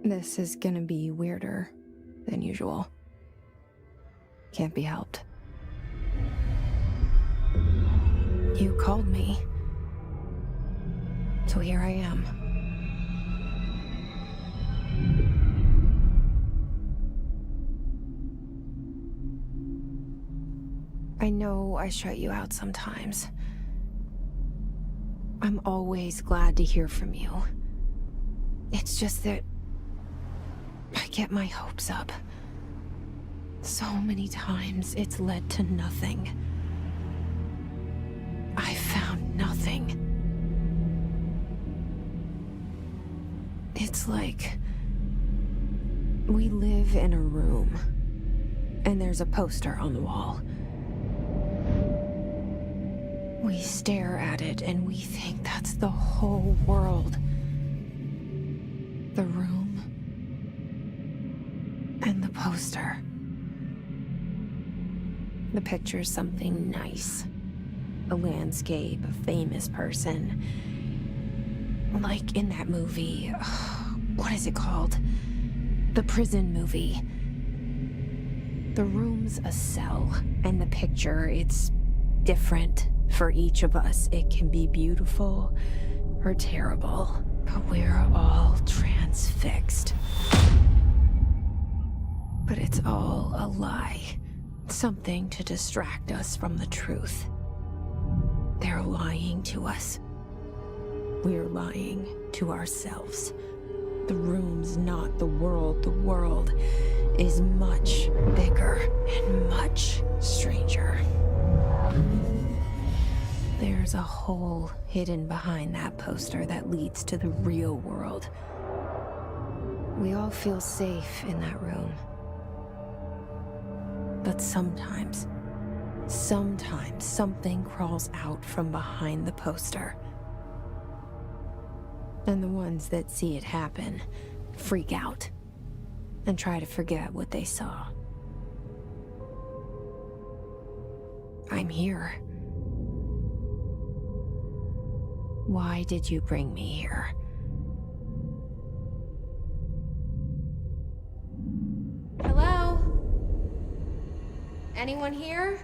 This is gonna be weirder than usual. Can't be helped. You called me. So here I am. I know I shut you out sometimes. I'm always glad to hear from you. It's just that I get my hopes up. So many times it's led to nothing. I found nothing. It's like we live in a room, and there's a poster on the wall. We stare at it and we think that's the whole world. The room and the poster. The picture's something nice. A landscape, a famous person. Like in that movie, what is it called? The prison movie. The room's a cell, and the picture, it's different for each of us. It can be beautiful or terrible, but we're all transfixed. But it's all a lie. Something to distract us from the truth. They're lying to us. We're lying to ourselves. The room's not the world. The world is much bigger and much stranger. There's a hole hidden behind that poster that leads to the real world. We all feel safe in that room. But sometimes something crawls out from behind the poster. And the ones that see it happen freak out and try to forget what they saw. I'm here. Why did you bring me here? Hello? Anyone here?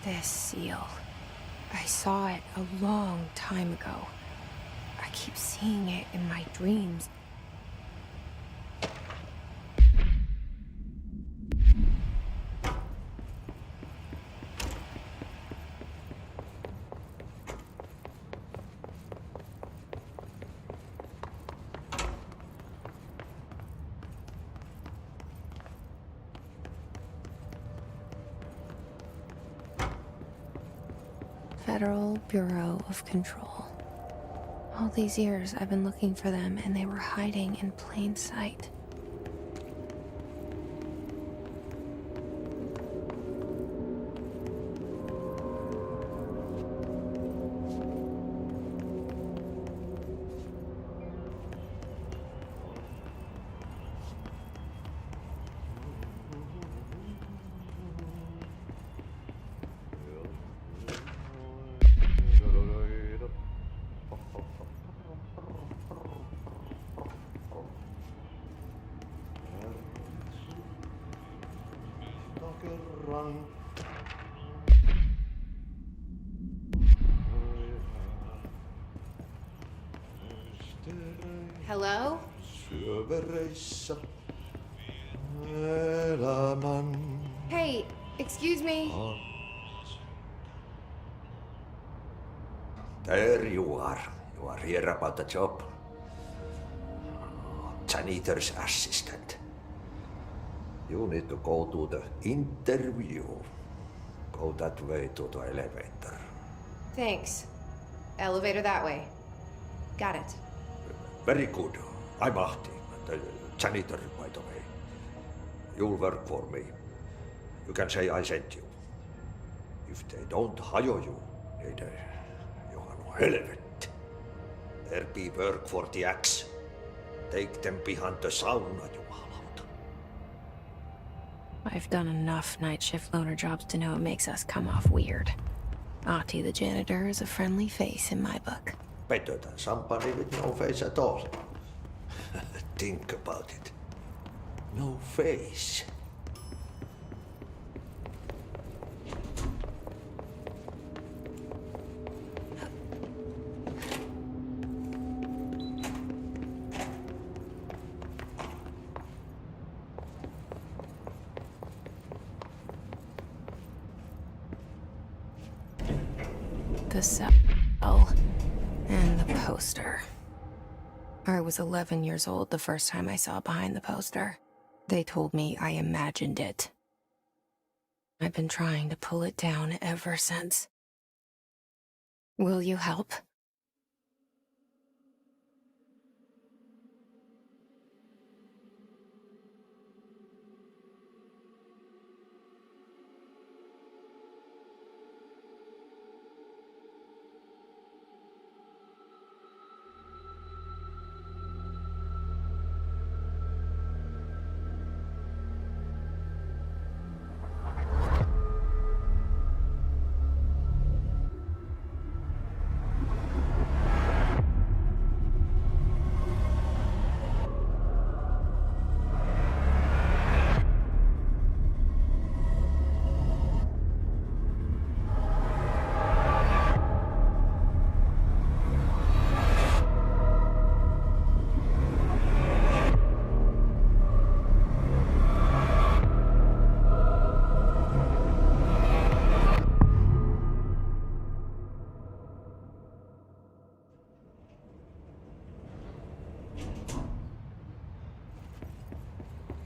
This seal. I saw it a long time ago. I keep seeing it in my dreams. Federal Bureau of Control. All these years I've been looking for them, and they were hiding in plain sight. Hello? Syövereissä elämän. Hey, excuse me. There you are. You are here about the job. Janitor's assistant. You need to go to the interview. Go that way to the elevator. Thanks. Elevator that way. Got it. Very good. I'm Ahti, the janitor, by the way. You'll work for me. You can say I sent you. If they don't hire you, they you are no helvet. There be work for the axe. Take them behind the sauna, jumalauta. I've done enough night shift loner jobs to know it makes us come off weird. Ahti the janitor is a friendly face in my book. Better than somebody with no face at all. Think about it. No face. The cell and the poster. I was 11 years old the first time I saw behind the poster. They told me I imagined it. I've been trying to pull it down ever since. Will you help?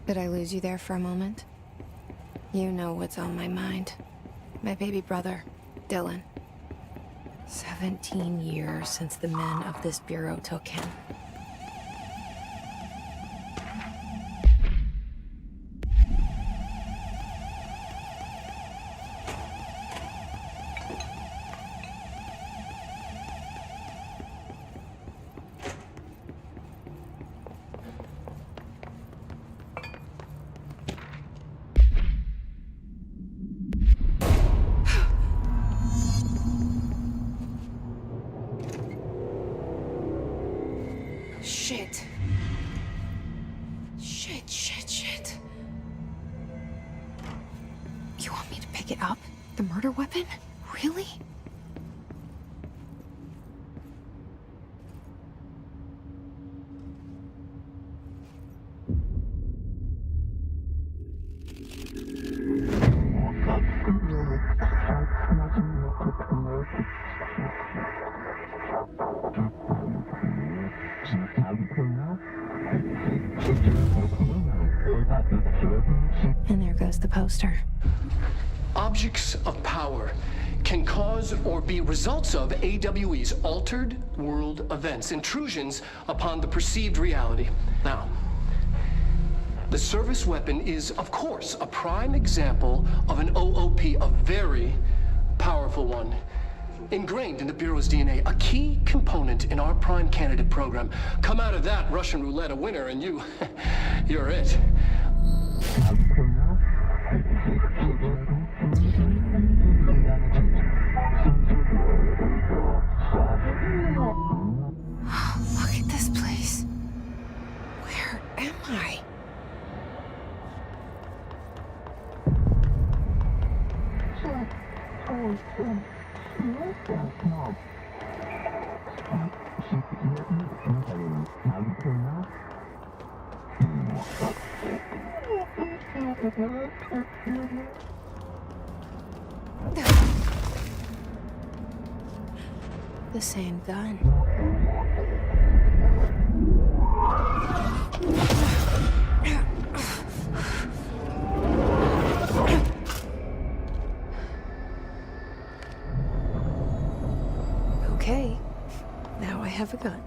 Did I lose you there for a moment? You know what's on my mind. My baby brother, Dylan. 17 years since the men of this bureau took him. Shit. Shit. You want me to pick it up? The murder weapon? Really? And there goes the poster. Objects of power can cause or be results of AWE's altered world events, intrusions upon the perceived reality. Now, the service weapon is, of course, a prime example of an OOP, a very powerful one. Ingrained in the Bureau's DNA, a key component in our prime candidate program. Come out of that Russian roulette a winner and you're it. Look at this place. Where am I? The same gun. Okay, now I have a gun.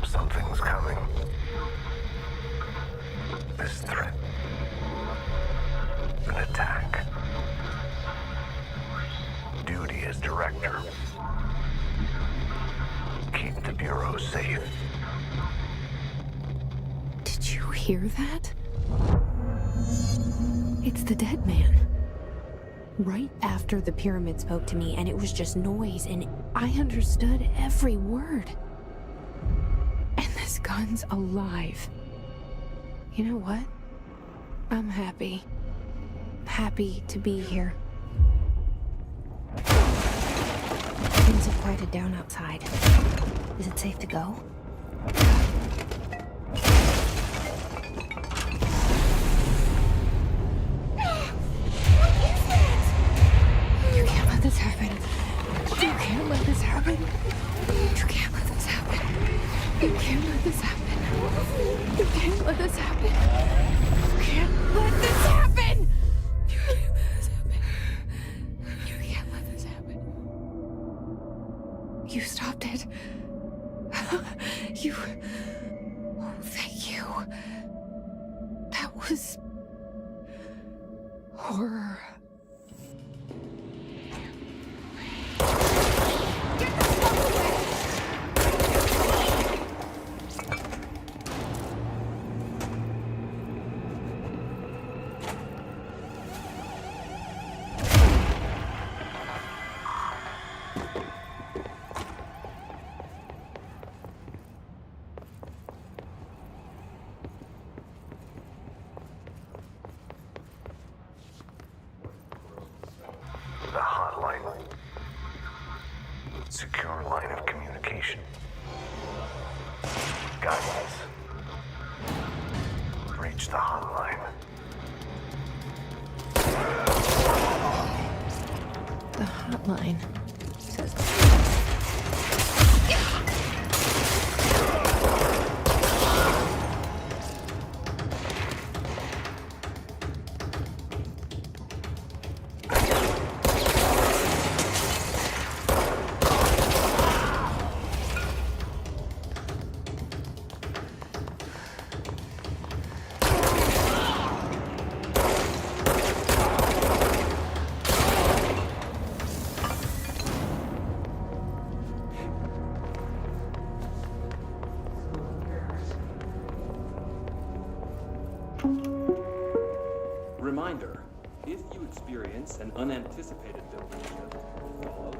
Something's coming. This threat. An attack. Duty as director. Keep the Bureau safe. Did you hear that? It's the dead man. Right after the pyramid spoke to me, and it was just noise, and I understood every word. And this gun's alive. You know what? I'm happy. Happy to be here. Things have quieted down outside. Is it safe to go? You can't let this happen. You can't let this happen. You can't let this happen. You can't let this happen. You can't let this happen. You can't let this happen. You can't let this happen. You can't let this happen. You stopped it. You... Oh, thank you. That was... horror. The hotline. Secure line of communication. Guidance. Reach the hotline. The hotline says... Reminder, if you experience an unanticipated deletion, follow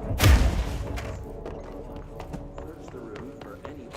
search the room for any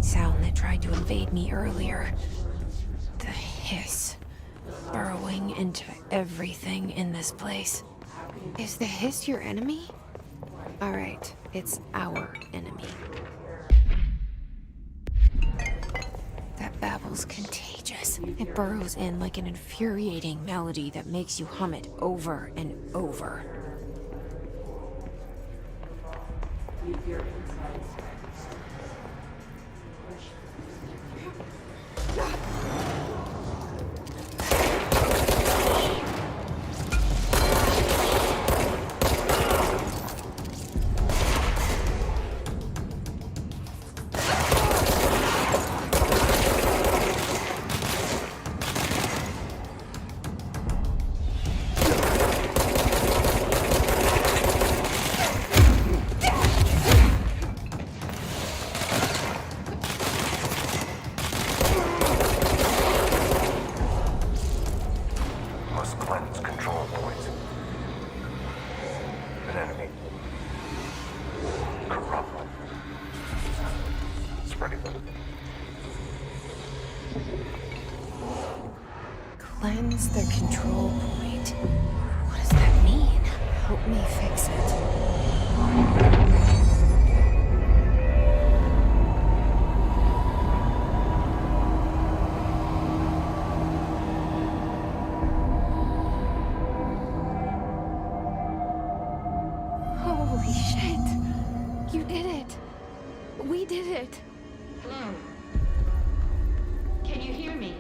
sound that tried to invade me earlier. The hiss. Burrowing into everything in this place. Is the hiss your enemy? Alright, it's our enemy. That babble's contagious. It burrows in like an infuriating melody that makes you hum it over and over. spreading. Cleanse the control point. What does that mean? Help me fix it. Holy shit. You did it. We did it. Hello? Can you hear me?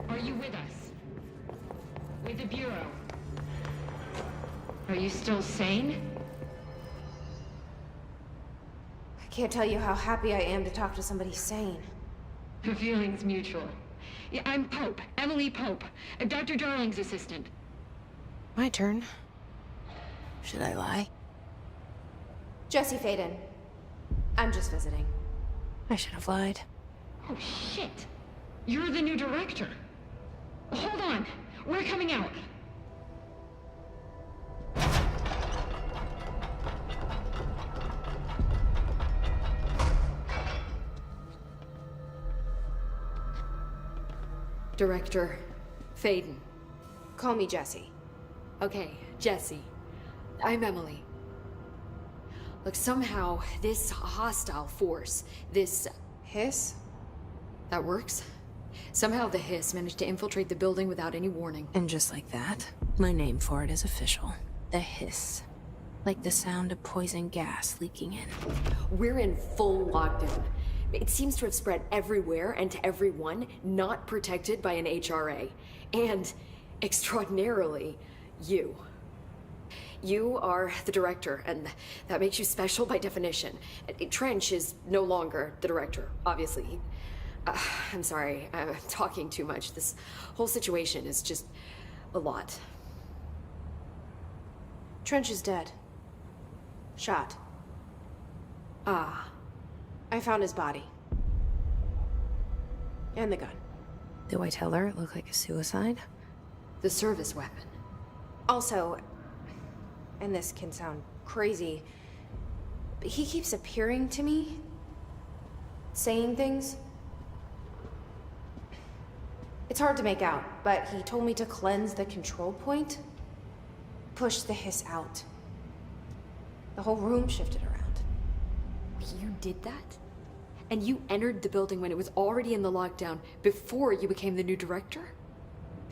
Are you with us? With the Bureau? Are you still sane? I can't tell you how happy I am to talk to somebody sane. The feeling's mutual. Yeah, I'm Pope, Emily Pope, Dr. Darling's assistant. My turn. Should I lie? Jesse Faden. I'm just visiting. I should have lied. Oh, shit. You're the new director. Hold on. We're coming out. Director Faden. Call me Jesse. Okay, Jesse. I'm Emily. Look, somehow this hostile force, this... Hiss? that works? Somehow the hiss managed to infiltrate the building without any warning. And just like that, my name for it is official. The hiss. Like the sound of poison gas leaking in. We're in full lockdown. It seems to have spread everywhere and to everyone not protected by an HRA. And, extraordinarily, you. You are the director, and that makes you special by definition. Trench is no longer the director, obviously. I'm sorry, I'm talking too much. This whole situation is just a lot. Trench is dead. Shot. Ah. I found his body. And the gun. Do I tell her it looked like a suicide? The service weapon. Also, and this can sound crazy, but he keeps appearing to me, saying things. It's hard to make out, but he told me to cleanse the control point, push the hiss out. The whole room shifted around. You did that? And you entered the building when it was already in the lockdown before you became the new director?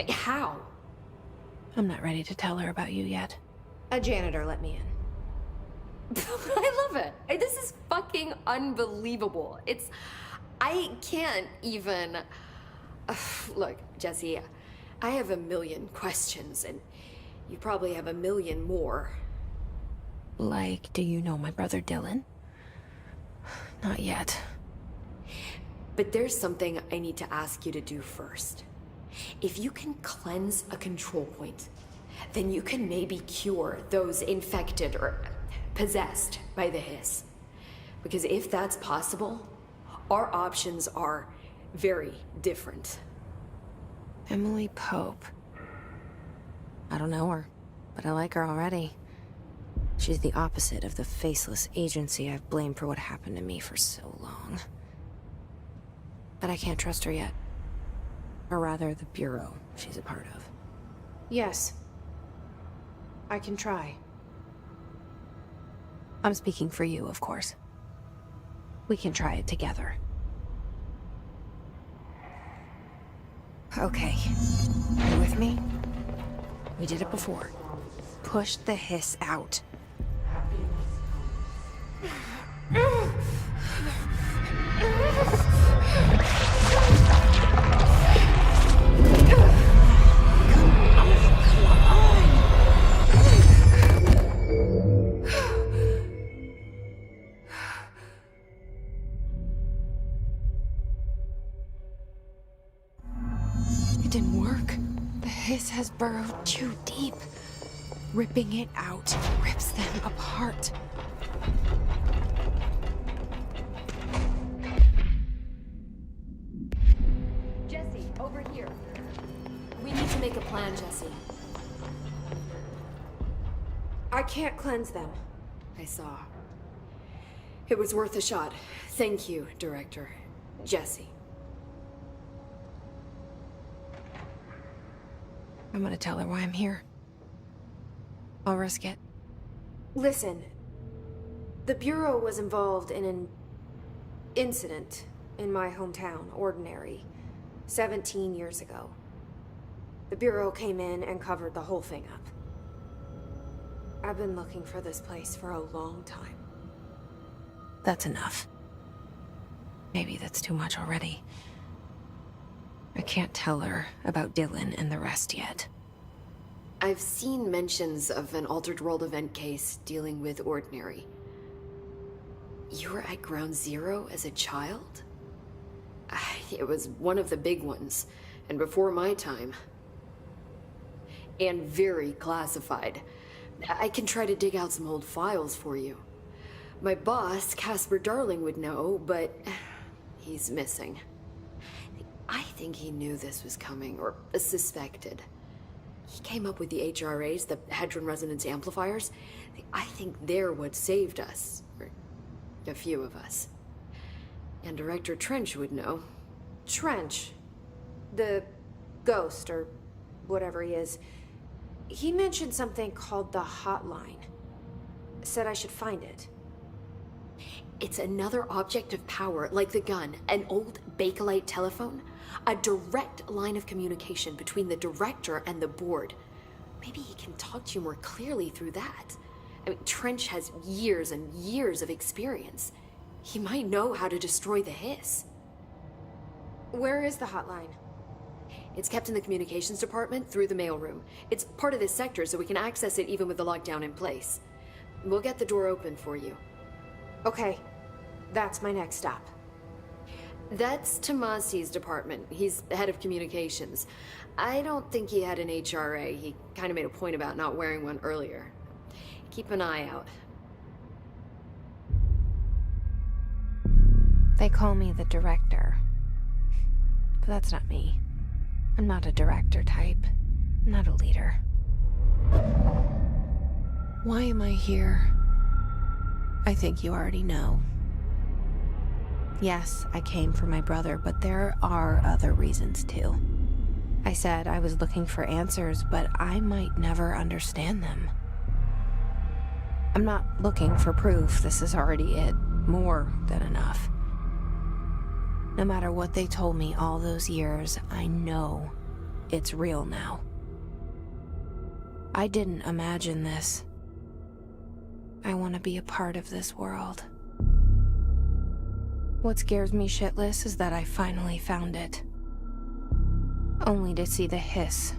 How? I'm not ready to tell her about you yet. A janitor let me in. I love it. This is fucking unbelievable. I can't even... Look, Jesse, I have a million questions, and you probably have a million more. Like, do you know my brother Dylan? Not yet. But there's something I need to ask you to do first. If you can cleanse a control point, then you can maybe cure those infected or possessed by the hiss. Because if that's possible, our options are very different. Emily Pope. I don't know her, but I like her already. She's the opposite of the faceless agency I've blamed for what happened to me for so long. But I can't trust her yet. Or rather, the Bureau she's a part of. Yes. I can try. I'm speaking for you, of course. We can try it together. Okay. You with me? We did it before. Push the hiss out. It didn't work. The hiss has burrowed too deep. Ripping it out rips them apart. Jesse, over here. We need to make a plan, Jesse. I can't cleanse them. I saw. It was worth a shot. Thank you, Director. Jesse. I'm gonna tell her why I'm here. I'll risk it. Listen, the Bureau was involved in an incident in my hometown, Ordinary, 17 years ago. The Bureau came in and covered the whole thing up. I've been looking for this place for a long time. That's enough. Maybe that's too much already. I can't tell her about Dylan and the rest yet. I've seen mentions of an Altered World event case dealing with Ordinary. You were at Ground Zero as a child? It was one of the big ones, and before my time. And very classified. I can try to dig out some old files for you. My boss, Casper Darling, would know, but he's missing. I think he knew this was coming, or suspected. He came up with the HRAs, the Hadron Resonance Amplifiers. I think they're what saved us, or a few of us. And Director Trench would know. Trench, the ghost, or whatever he is, he mentioned something called the hotline. Said I should find it. It's another object of power, like the gun, an old Bakelite telephone. A direct line of communication between the director and the board. Maybe he can talk to you more clearly through that. I mean, Trench has years and years of experience. He might know how to destroy the hiss. Where is the hotline? It's kept in the communications department through the mailroom. It's part of this sector, so we can access it even with the lockdown in place. We'll get the door open for you. Okay, that's my next stop. That's Tomasi's department. He's head of communications. I don't think he had an HRA. He kind of made a point about not wearing one earlier. Keep an eye out. They call me the director. But that's not me. I'm not a director type. I'm not a leader. Why am I here? I think you already know. Yes, I came for my brother, but there are other reasons too. I said I was looking for answers, but I might never understand them. I'm not looking for proof. This is already it. More than enough. No matter what they told me all those years, I know it's real now. I didn't imagine this. I want to be a part of this world. What scares me shitless is that I finally found it. Only to see the hiss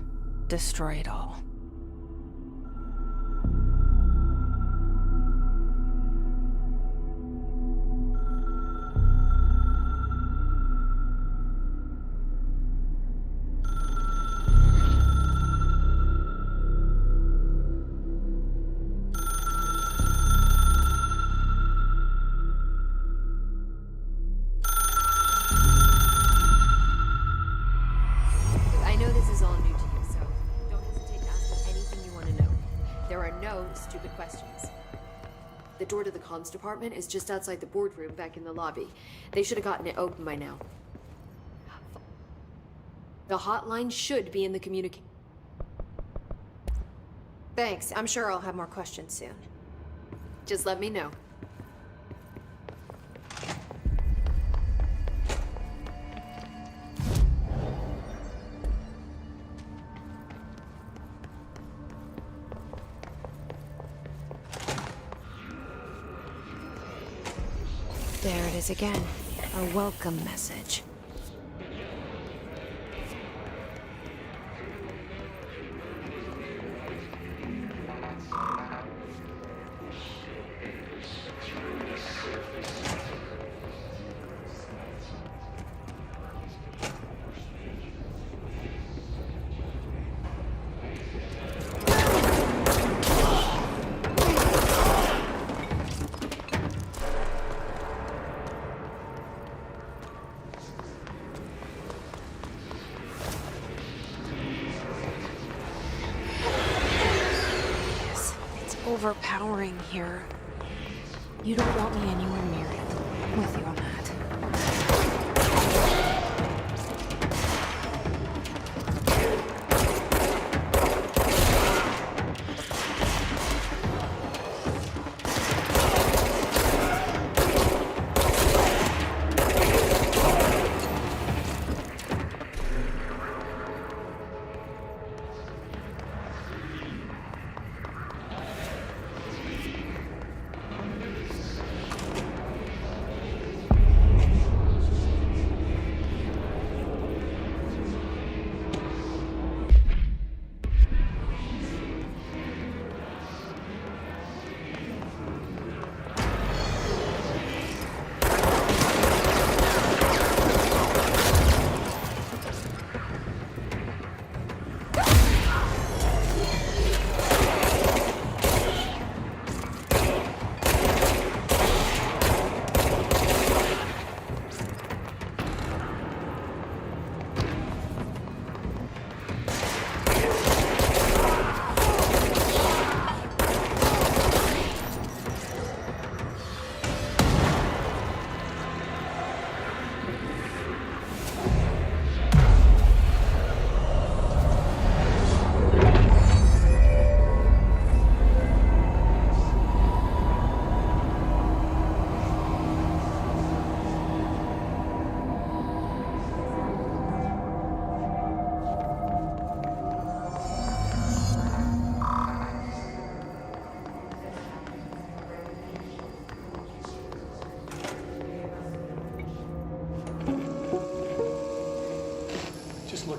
destroy it all. The door to the comms department is just outside the boardroom back in the lobby. They should have gotten it open by now. The hotline should be in the communication. Thanks. I'm sure I'll have more questions soon. Just let me know. There it is again. A welcome message. Overpowering here. You don't want me anywhere near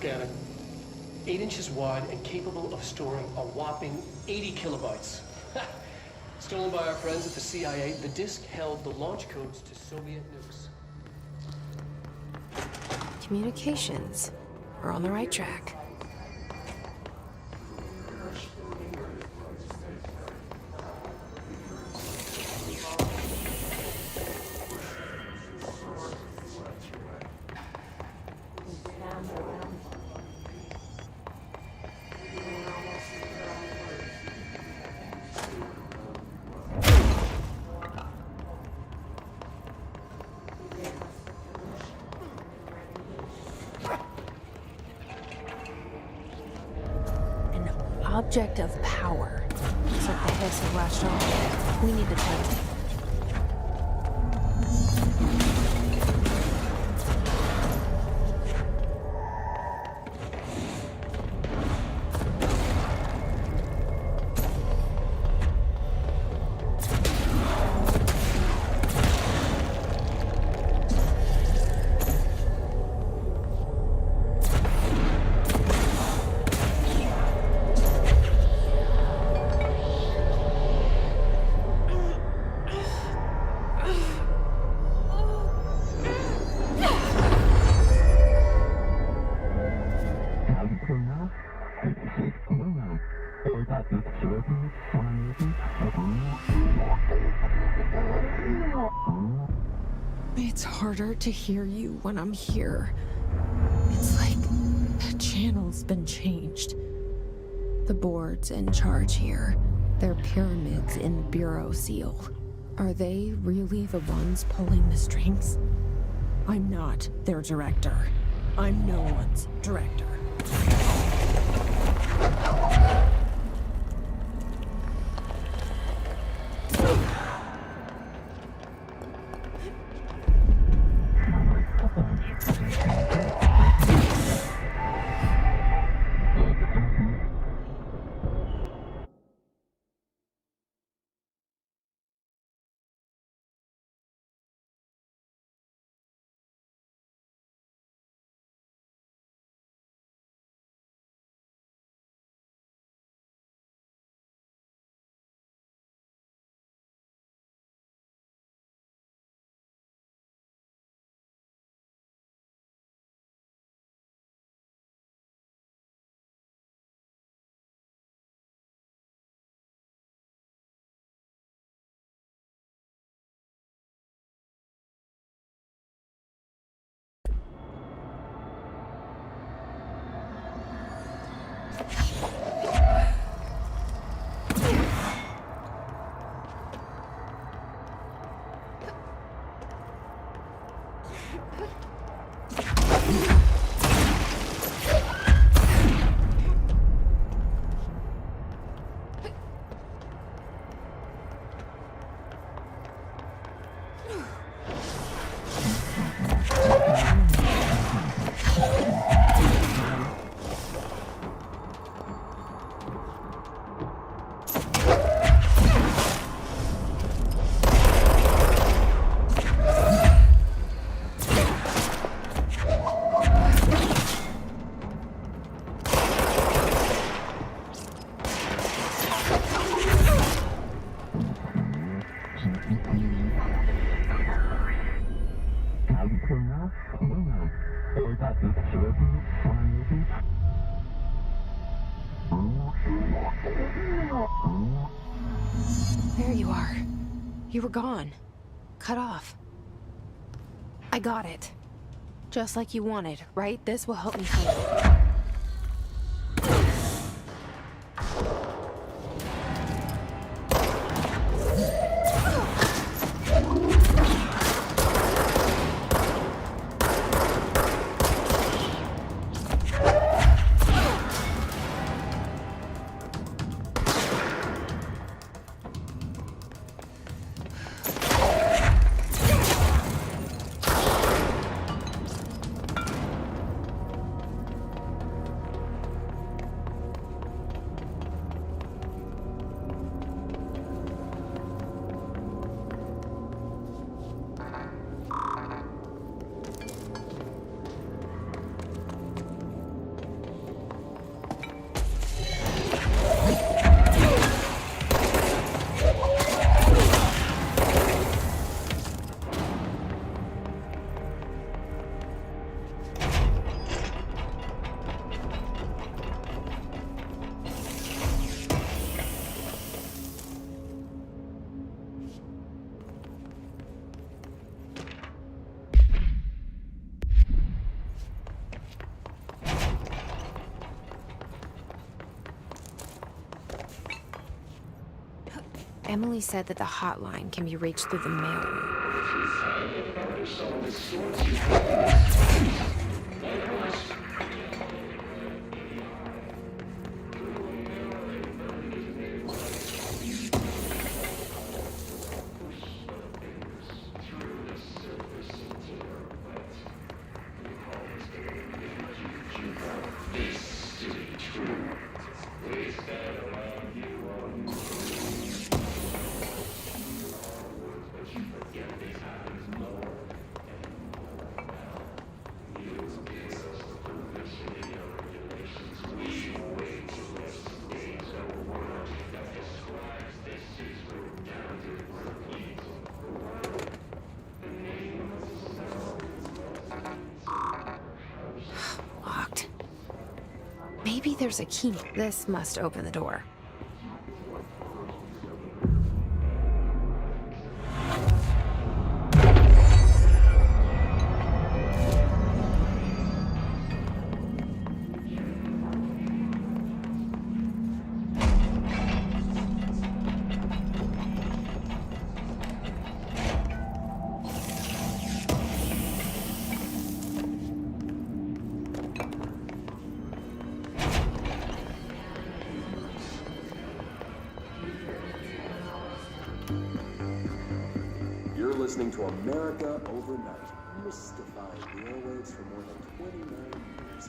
Look at it. 8 inches wide and capable of storing a whopping 80 kilobytes. Stolen by our friends at the CIA, the disk held the launch codes to Soviet nukes. Communications. We're on the right track. Object of power. It's like the hiss of latched on. We need to terminate. It's harder to hear you when I'm here. It's like the channel's been changed. The board's in charge here. They're pyramids in the Bureau seal. Are they really the ones pulling the strings? I'm not their director. I'm no one's director. There you are. You were gone. Cut off. I got it. Just like you wanted, right? This will help me find it. Emily said that the hotline can be reached through the mailroom. Locked. Maybe there's a key. This must open the door. You're listening to America Overnight, mystifying the airwaves for more than 29 years.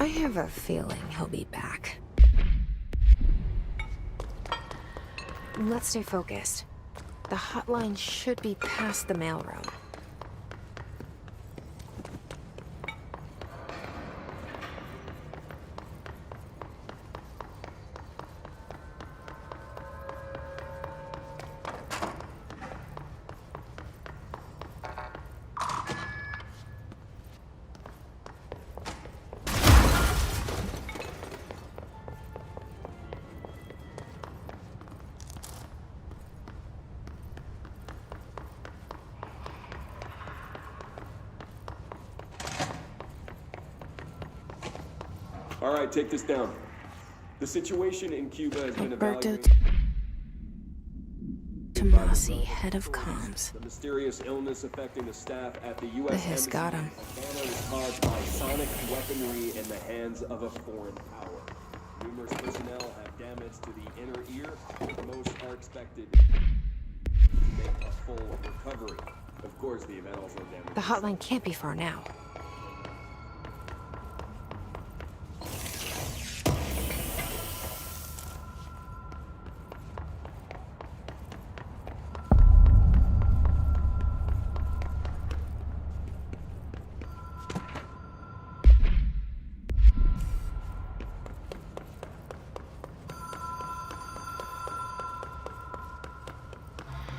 I have a feeling he'll be back. Let's stay focused. The hotline should be past the mailroom. All right, take this down. The situation in Cuba has been Alberto evaluated. Tomasi, head of comms. The mysterious illness affecting the staff at the U.S. The hiss Embassy got him. in Havana was caused by sonic weaponry in the hands of a foreign power. Numerous personnel have damage to the inner ear. Most are expected to make a full recovery. Of course, the event also damages. The hotline can't be far now.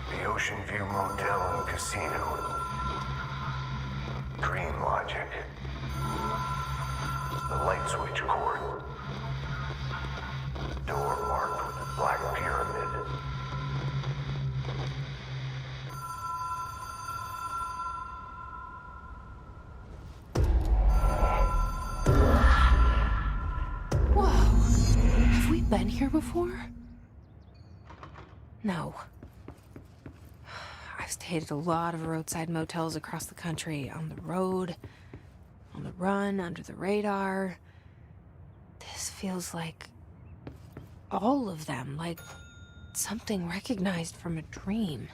The Ocean View Motel and Casino. Dream Logic. The light switch cord. Door marked with a black pyramid. Whoa! Have we been here before? No. I've stayed at a lot of roadside motels across the country, on the road, on the run, under the radar. This feels like all of them, like something recognized from a dream.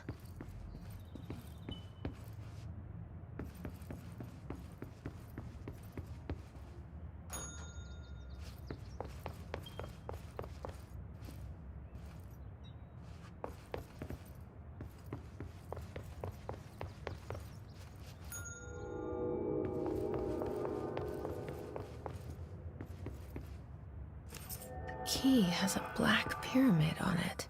Key has a black pyramid on it.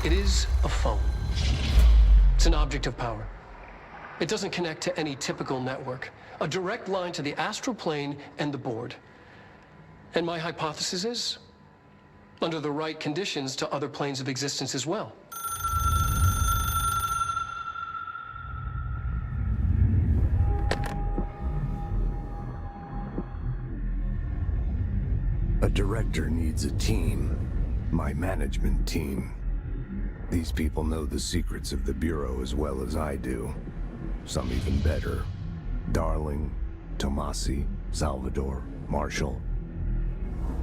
It is a phone. It's an object of power. It doesn't connect to any typical network. A direct line to the astral plane and the board. And my hypothesis is, under the right conditions, to other planes of existence as well. director needs a team. My management team. These people know the secrets of the Bureau as well as I do. Some even better. Darling, Tomasi, Salvador, Marshall.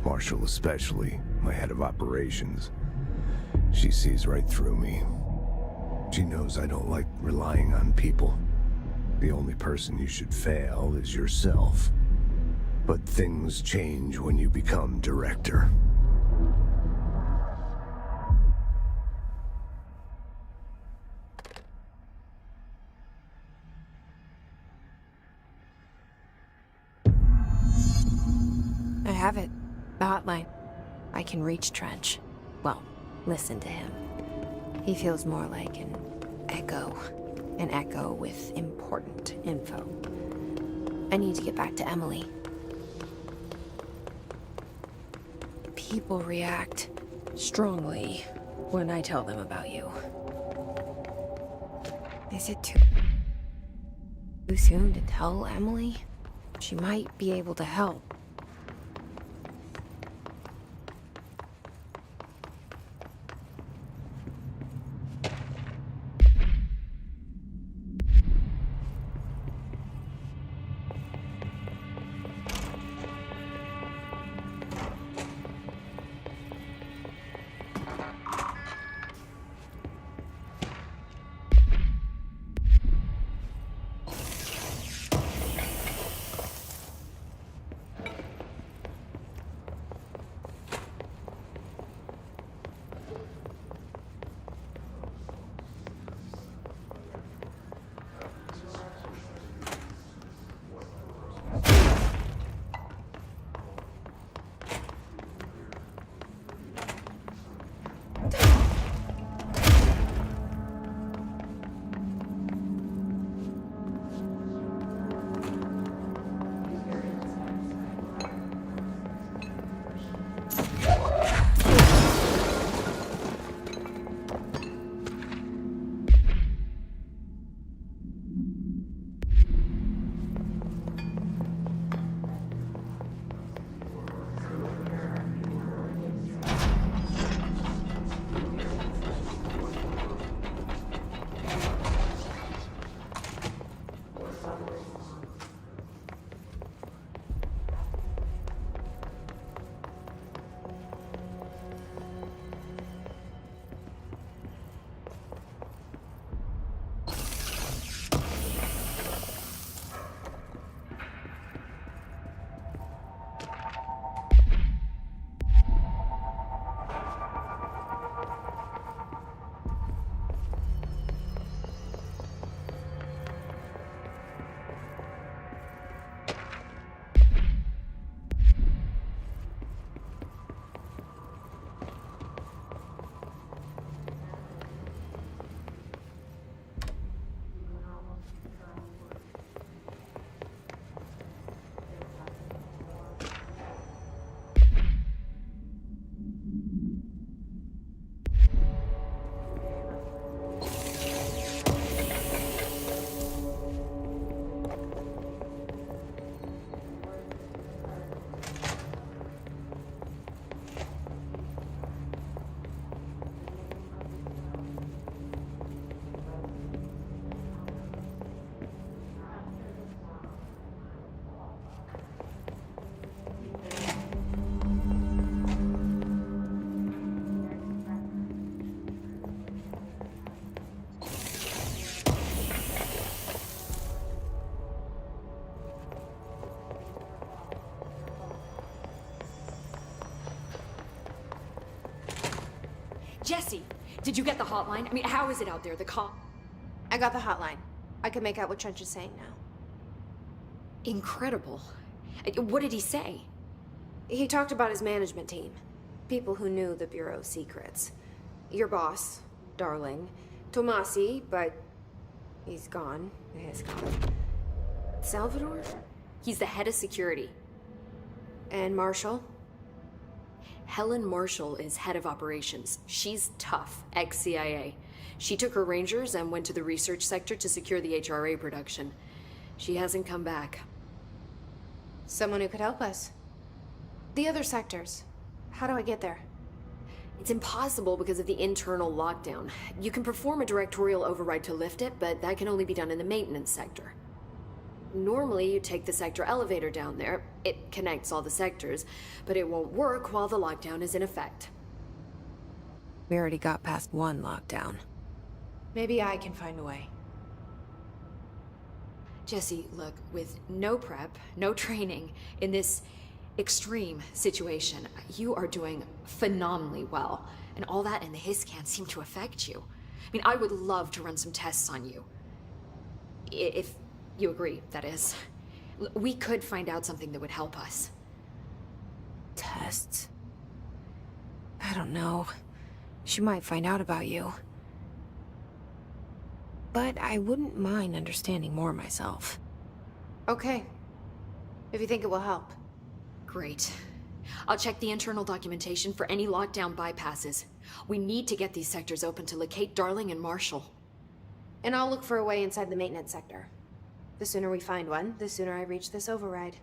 Marshall especially, my head of operations. She sees right through me. She knows I don't like relying on people. The only person you should fail is yourself. But things change when you become director. I have it. The hotline. I can reach Trench. Well, listen to him. He feels more like an echo. An echo with important info. I need to get back to Emily. People react strongly when I tell them about you. Is it too soon to tell Emily? She might be able to help. Jesse, did you get the hotline? I mean, how is it out there, the call? I got the hotline. I can make out what Trench is saying now. Incredible. What did he say? He talked about his management team. People who knew the Bureau's secrets. Your boss, Darling. Tomasi, but he's gone. He's gone. Salvador? He's the head of security. And Marshall? Helen Marshall is head of operations. She's tough, ex-CIA. She took her Rangers and went to the research sector to secure the HRA production. She hasn't come back. Someone who could help us. The other sectors. How do I get there? It's impossible because of the internal lockdown. You can perform a directorial override to lift it, but that can only be done in the maintenance sector. Normally, you take the sector elevator down there. It connects all the sectors, but it won't work while the lockdown is in effect. We already got past one lockdown. Maybe I can find a way. Jesse, look, with no prep, no training, in this extreme situation, you are doing phenomenally well. And all that and the hiss can't seem to affect you. I mean, I would love to run some tests on you. If you agree, that is. We could find out something that would help us. Tests? I don't know. She might find out about you. But I wouldn't mind understanding more myself. Okay. If you think it will help. Great. I'll check the internal documentation for any lockdown bypasses. We need to get these sectors open to locate Darling and Marshall. And I'll look for a way inside the maintenance sector. The sooner we find one, the sooner I reach this override.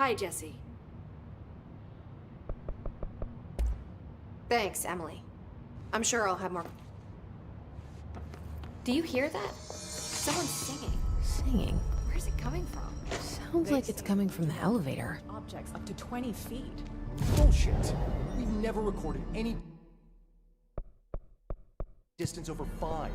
Hi, Jesse. Thanks, Emily. I'm sure I'll have more. Do you hear that? Someone's singing. Singing? Where's it coming from? Sounds like it's coming from the elevator. Objects up to 20 feet. Bullshit. We've never recorded any distance over 5.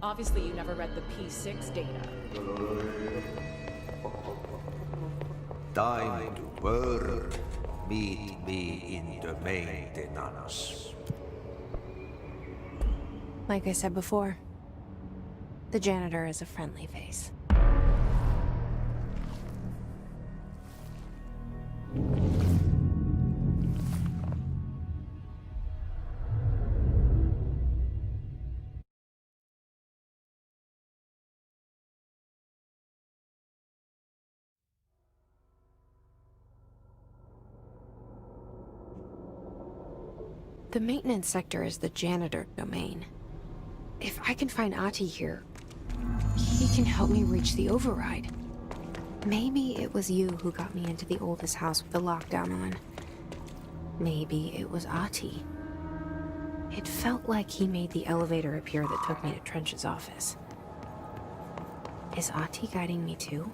Obviously, you never read the P6 data. Time to work. Meet me in the maintenance. Like I said before, the janitor is a friendly face. The maintenance sector is the janitor domain. If I can find Ati here, he can help me reach the override. Maybe it was you who got me into the oldest house with the lockdown on. Maybe it was Ati. It felt like he made the elevator appear that took me to Trench's office. Is Ati guiding me too?